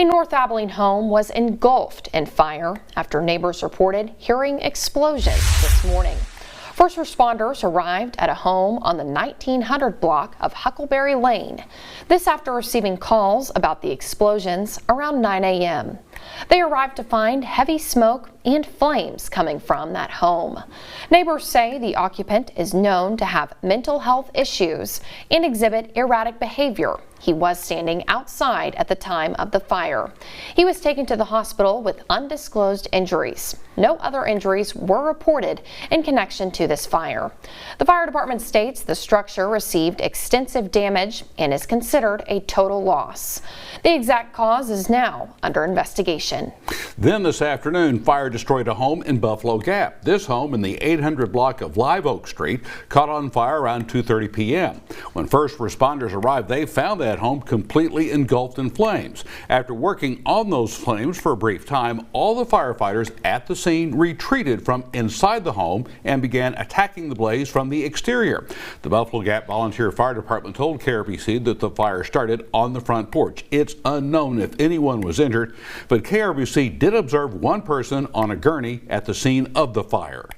A North Abilene home was engulfed in fire after neighbors reported hearing explosions this morning. First responders arrived at a home on the 1900 block of Huckleberry Lane. This after receiving calls about the explosions around 9 a.m. They arrived to find heavy smoke and flames coming from that home. Neighbors say the occupant is known to have mental health issues and exhibit erratic behavior. He was standing outside at the time of the fire. He was taken to the hospital with undisclosed injuries. No other injuries were reported in connection to this fire. The fire department states the structure received extensive damage and is considered a total loss. The exact cause is now under investigation. Then this afternoon, fire destroyed a home in Buffalo Gap. This home in the 800 block of Live Oak Street caught on fire around 2:30 p.m. When first responders arrived, they found that home completely engulfed in flames. After working on those flames for a brief time, all the firefighters at the scene retreated from inside the home and began attacking the blaze from the exterior. The Buffalo Gap Volunteer Fire Department told KRBC that the fire started on the front porch. It's unknown if anyone was injured, but KRBC did observe one person on a gurney at the scene of the fire.